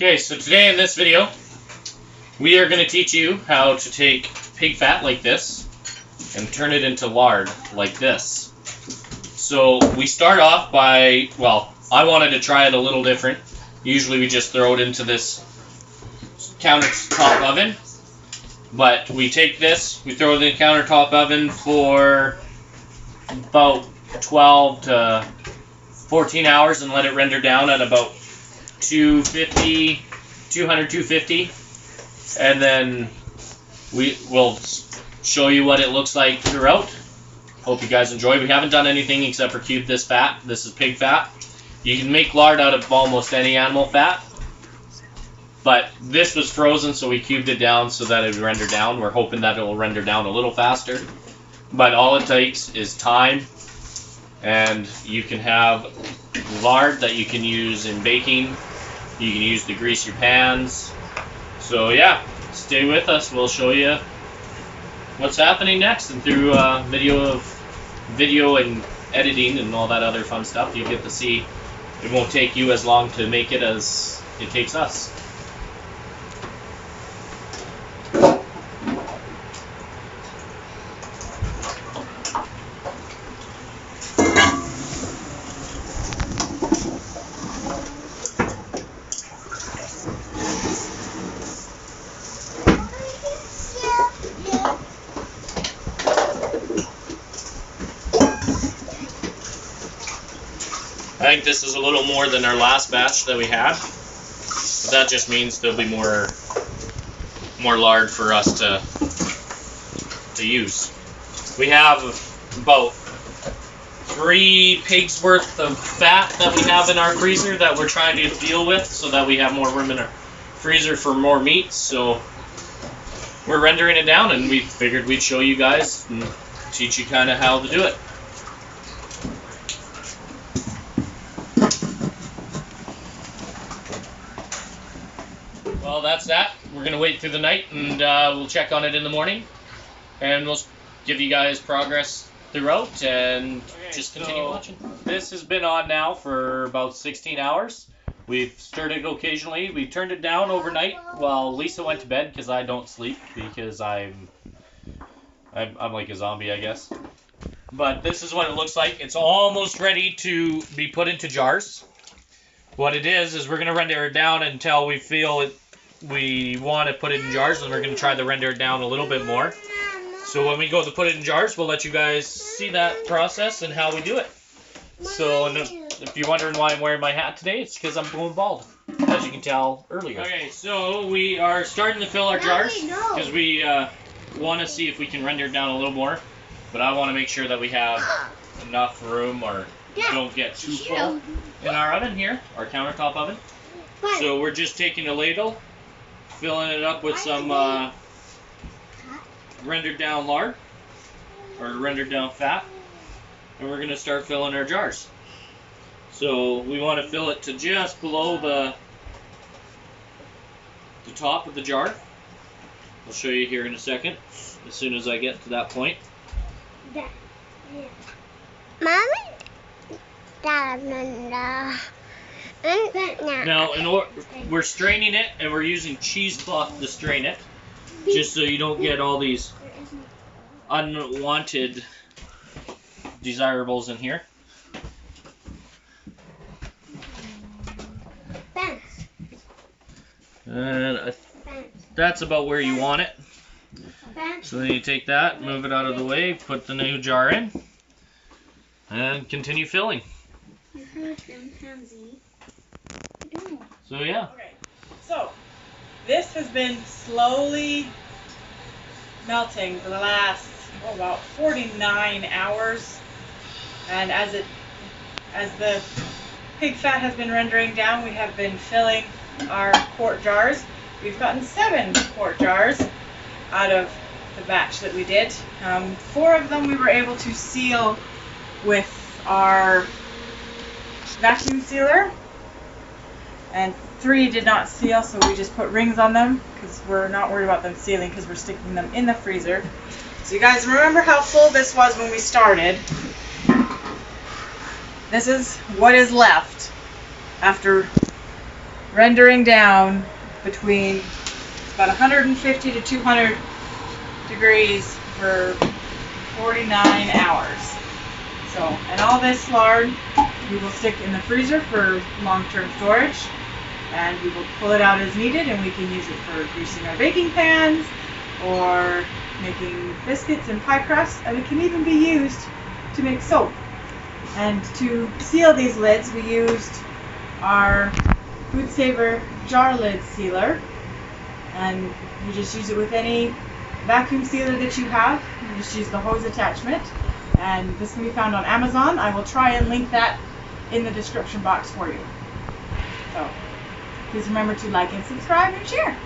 Okay, so today in this video, we are going to teach you how to take pig fat like this and turn it into lard like this. So we start off by, well, I wanted to try it a little different. Usually we just throw it into this countertop oven. But we take this, we throw it in the countertop oven for about 12 to 14 hours and let it render down at about 200, 250. And then we will show you what it looks like throughout. Hope you guys enjoy. We haven't done anything except for cube this fat. This is pig fat. You can make lard out of almost any animal fat. But this was frozen, so we cubed it down so that it would render down. We're hoping that it will render down a little faster. But all it takes is time. And you can have lard that you can use in baking. You can use to grease your pans. So yeah, stay with us. We'll show you what's happening next. And through video and editing and all that other fun stuff, you get to see it won't take you as long to make it as it takes us. I think this is a little more than our last batch that we had, but that just means there'll be more lard for us to use. We have about 3 pigs worth of fat that we have in our freezer that we're trying to deal with so that we have more room in our freezer for more meat. So we're rendering it down, and we figured we'd show you guys and teach you kind of how to do it. Well, that's that. We're going to wait through the night, and we'll check on it in the morning. And we'll give you guys progress throughout, and just continue watching. This has been on now for about 16 hours. We've stirred it occasionally. We turned it down overnight while Lisa went to bed, because I don't sleep, because I'm like a zombie, I guess. But this is what it looks like. It's almost ready to be put into jars. What it is we're going to render it down until we feel it. We want to put it in jars, and we're going to try to render it down a little bit more. So when we go to put it in jars, we'll let you guys see that process and how we do it. So if you're wondering why I'm wearing my hat today, it's because I'm going bald, as you can tell earlier. Okay, so we are starting to fill our jars because we want to see if we can render it down a little more. But I want to make sure that we have enough room or don't get too full in our oven here, our countertop oven. So we're just taking a ladle, filling it up with some rendered down lard, or rendered down fat, and we're going to start filling our jars. So we want to fill it to just below the top of the jar. I'll show you here in a second, as soon as I get to that point. Now, we're straining it, and we're using cheesecloth to strain it, just so you don't get all these unwanted desirables in here. And that's about where you want it. So then you take that, move it out of the way, put the new jar in, and continue filling. So yeah. Okay, so this has been slowly melting for the last about 49 hours, and as the pig fat has been rendering down, we have been filling our quart jars. We've gotten 7 quart jars out of the batch that we did. 4 of them we were able to seal with our vacuum sealer, and 3 did not seal, so we just put rings on them because we're not worried about them sealing because we're sticking them in the freezer. So you guys remember how full this was when we started. This is what is left after rendering down between about 150 to 200 degrees for 49 hours. So, and all this lard we will stick in the freezer for long-term storage, and we will pull it out as needed, and we can use it for greasing our baking pans or making biscuits and pie crusts, and it can even be used to make soap. And to seal these lids, we used our Food Saver jar lid sealer, and you just use it with any vacuum sealer that you have. You just use the hose attachment, and this can be found on Amazon. I will try and link that in the description box for you. So please remember to like and subscribe and share.